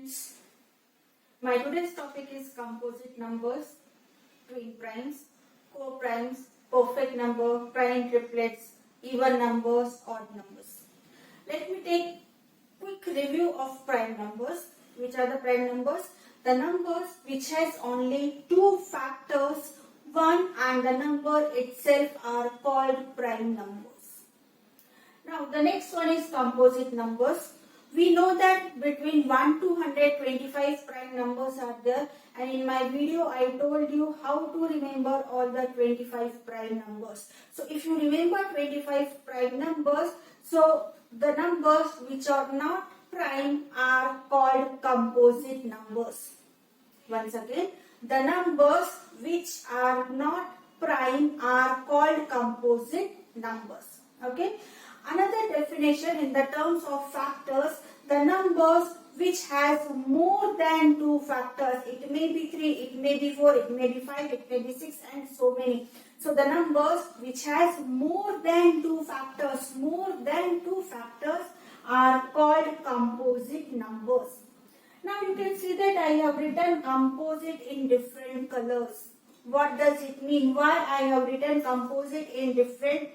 Friends, my today's topic is composite numbers, twin primes, co-primes, perfect number, prime triplets, even numbers, odd numbers. Let me take quick review of prime numbers. Which are the prime numbers? The numbers which has only two factors, 1 and the number itself are called prime numbers. Now the next one is composite numbers. We know that between 1 to 125 prime numbers are there, and in my video I told you how to remember all the 25 prime numbers. So if you remember 25 prime numbers, so the numbers which are not prime are called composite numbers. Once again, the numbers which are not prime are called composite numbers. Okay. Another definition in the terms of factors, the numbers which has more than two factors. It may be 3, it may be 4, it may be 5, it may be 6 and so many. So the numbers which has more than two factors, are called composite numbers. Now you can see that I have written composite in different colors. What does it mean? Why I have written composite in different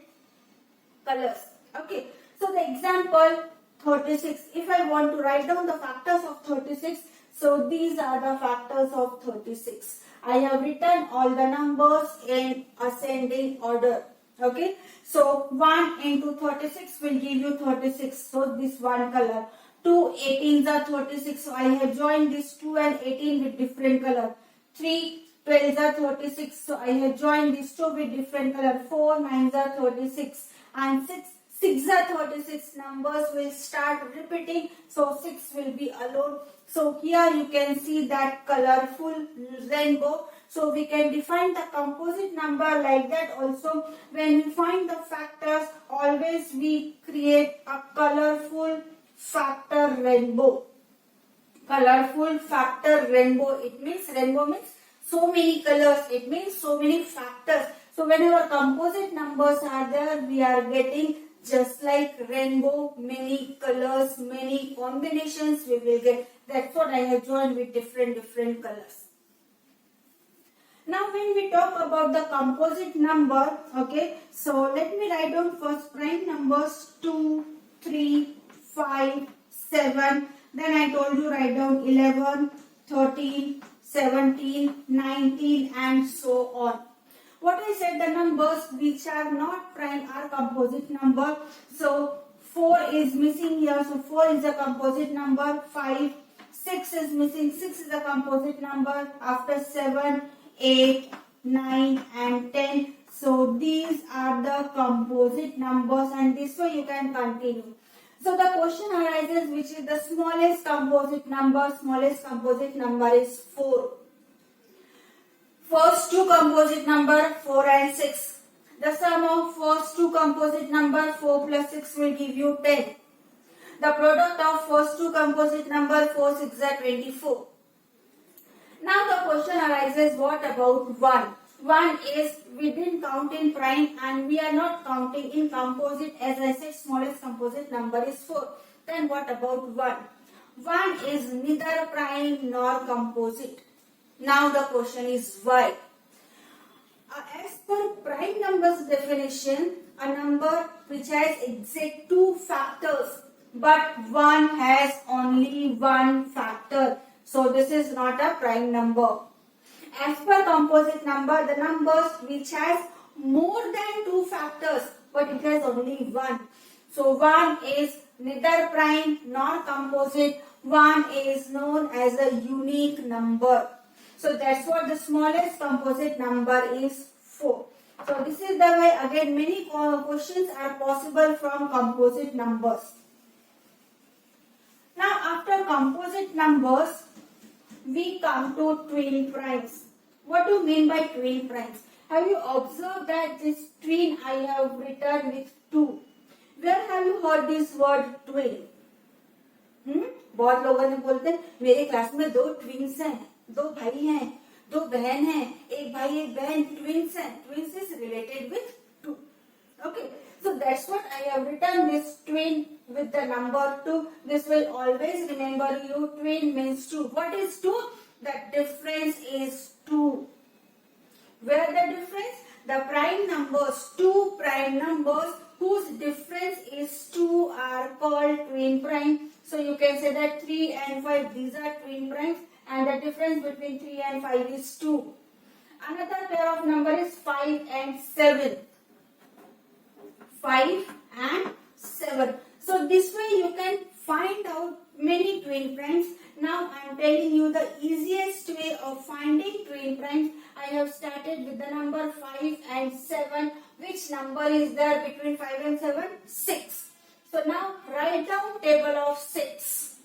colors? Okay, so the example 36, if I want to write down the factors of 36, so these are the factors of 36. I have written all the numbers in ascending order. Okay, so 1 into 36 will give you 36, so this one color. 2 18s are 36, so I have joined this 2 and 18 with different color. 3 12s are 36, so I have joined these 2 with different color. 4 9s are 36 and 6 are 36. Numbers will start repeating, so 6 will be alone. So here you can see that colorful rainbow. So we can define the composite number like that also. When we find the factors, always we create a colorful factor rainbow. Colorful factor rainbow. It means rainbow means so many colors. It means so many factors. So whenever composite numbers are there, we are getting just like rainbow, many colors, many combinations we will get. That's what I have joined with different colors. Now when we talk about the composite number, okay, so let me write down first prime numbers 2, 3, 5, 7. Then I told you write down 11, 13, 17, 19 and so on. What I said, the numbers which are not prime are composite number. So 4 is missing here, so 4 is a composite number. 5, 6 is missing, 6 is a composite number. After 7, 8, 9 and 10. So these are the composite numbers, and this way you can continue. So the question arises, which is the smallest composite number? Smallest composite number is 4. First two composite number 4 and 6. The sum of first two composite number 4 plus 6 will give you 10. The product of first two composite number 4 6 are 24. Now the question arises, what about 1? 1 is, we didn't count in prime and we are not counting in composite. As I said, smallest composite number is 4. Then what about 1? 1 is neither prime nor composite. Now the question is why? As per prime numbers definition, a number which has exact two factors but 1 has only one factor. So this is not a prime number. As per composite number, the numbers which has more than two factors but it has only one. So 1 is neither prime nor composite. 1 is known as a unique number. So that's what the smallest composite number is 4. So this is the way, again many questions are possible from composite numbers. Now after composite numbers, we come to twin primes. What do you mean by twin primes? Have you observed that this twin I have written with 2? Where have you heard this word twin? बहुत लोगों ने बोलते हैं मेरे class में 2 twins हैं, 2 भाई हैं, 2 बहन हैं, एक भाई एक बहन, ट्विन्स हैं. Twins is related with 2. Okay. So that's what I have written this twin with the number 2. This will always remember you. Twin means 2. What is 2? The difference is 2. Where the difference? The prime numbers, two prime numbers whose difference is 2 are called twin prime. So you can say that 3 and 5, these are twin primes, and the difference between 3 and 5 is 2. Another pair of number is 5 and 7. 5 and 7. So this way you can find out many twin primes. Now I am telling you the easiest way of finding twin primes. I have started with the number 5 and 7. Which number is there between 5 and 7? 6. So now write down table of 6.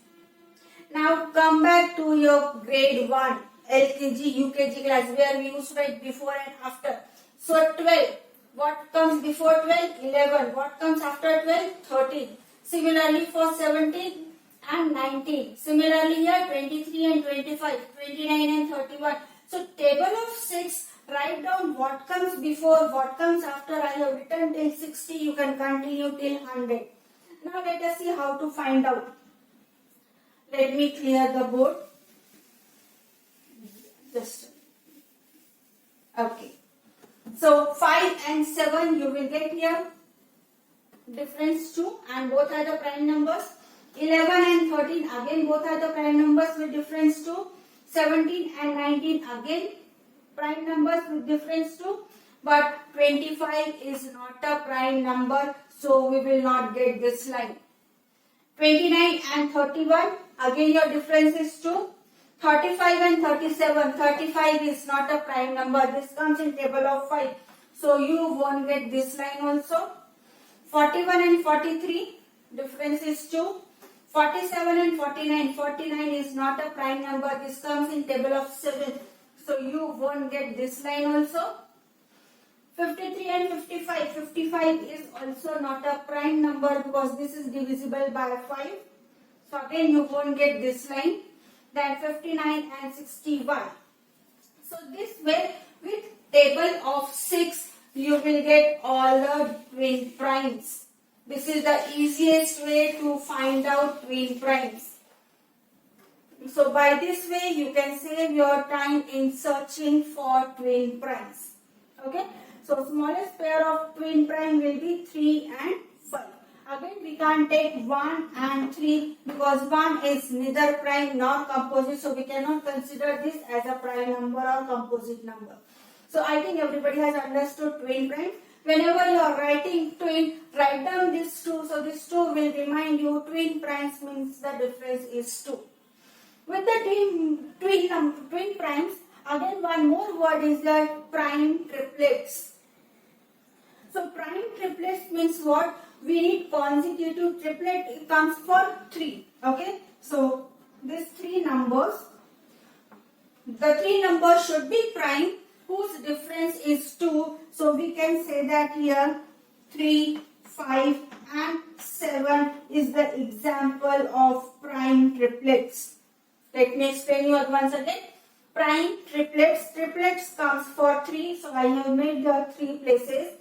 Now come back to your grade 1, LKG, UKG class where we used to write before and after. So 12. What comes before 12? 11. What comes after 12? 13. Similarly for 17 and 19. Similarly here 23 and 25, 29 and 31. So table of 6, write down what comes before, what comes after. I have written till 60. You can continue till 100. Now let us see how to find out. Let me clear the board. Just okay. So 5 and 7 you will get here difference 2 and both are the prime numbers. 11 and 13 again both are the prime numbers with difference 2. 17 and 19 again prime numbers with difference 2. But 25 is not a prime number, so we will not get this line. 29 and 31 again your difference is 2. 35 and 37, 35 is not a prime number. This comes in table of 5. So you won't get this line also. 41 and 43, difference is 2. 47 and 49, 49 is not a prime number. This comes in table of 7. So you won't get this line also. 53 and 55, 55 is also not a prime number because this is divisible by 5. So again you won't get this line. Then 59 and 61. So this way with table of 6 you will get all the twin primes. This is the easiest way to find out twin primes. So by this way you can save your time in searching for twin primes. Okay. So smallest pair of twin prime will be 3 and 5. Again we can't take 1 and 3 because 1 is neither prime nor composite, so we cannot consider this as a prime number or composite number. So I think everybody has understood twin prime. Whenever you are writing twin, write down this 2. So this 2 will remind you twin primes means the difference is 2. With the twin primes, again one more word is the prime triplets. So prime triplets means what? We need consecutive triplet. It comes for 3. Okay. So these 3 numbers, the 3 numbers should be prime whose difference is 2. So we can say that here 3, 5 and 7 is the example of prime triplets. Let me explain you once again. Prime triplets. Triplets comes for 3. So I have made the 3 places.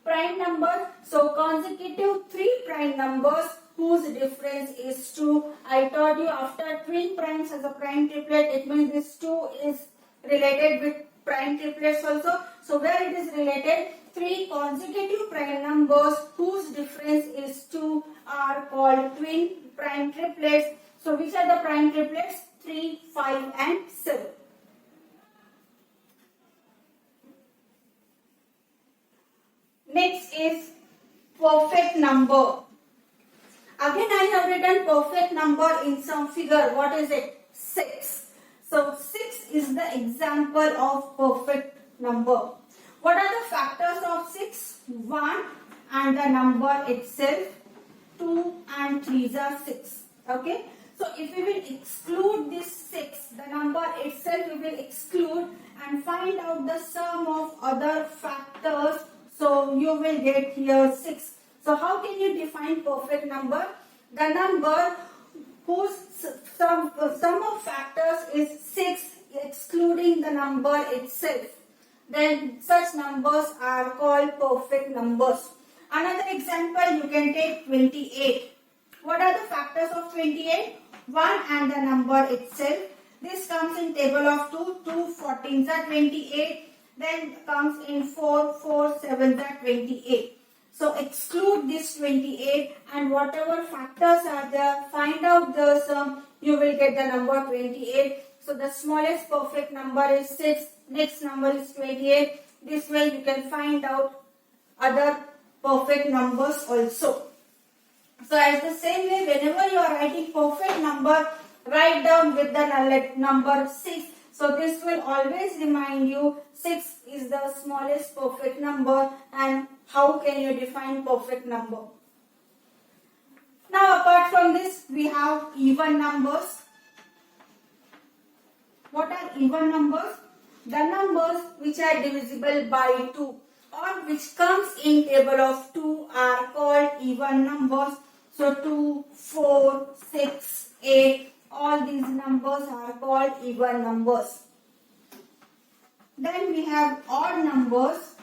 Prime number, so consecutive 3 prime numbers whose difference is 2. I told you after twin primes as a prime triplet, it means this 2 is related with prime triplets also. So where it is related, 3 consecutive prime numbers whose difference is 2 are called twin prime triplets. So which are the prime triplets? 3, 5 and 7. Next is perfect number. Again I have written perfect number in some figure. What is it? 6. So 6 is the example of perfect number. What are the factors of 6? 1 and the number itself. 2 and 3 are 6. Okay. So if we will exclude this 6, the number itself we will exclude and find out the sum of other factors. So you will get here 6. So how can you define perfect number? The number whose sum of factors is 6 excluding the number itself. Then such numbers are called perfect numbers. Another example, you can take 28. What are the factors of 28? 1 and the number itself. This comes in table of 2. 2 14s are 28. Then comes in 4. 4 7s are 28. So exclude this 28 and whatever factors are there, find out the sum. You will get the number 28. So the smallest perfect number is 6. Next number is 28. This way you can find out other perfect numbers also. So as the same way, whenever you are writing perfect number, write down with the number 6. So this will always remind you 6 is the smallest perfect number, and how can you define perfect number. Now apart from this, we have even numbers. What are even numbers? The numbers which are divisible by 2 or which comes in table of 2 are called even numbers. So 2, 4, 6, 8, all these numbers are called even numbers. Then we have odd numbers.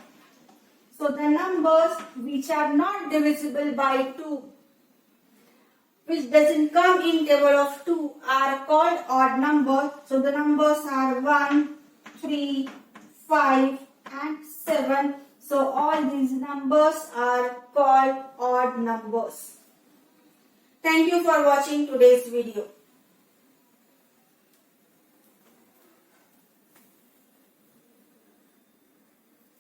So the numbers which are not divisible by 2, which doesn't come in table of 2, are called odd numbers. So the numbers are 1, 3, 5 and 7. So all these numbers are called odd numbers. Thank you for watching today's video.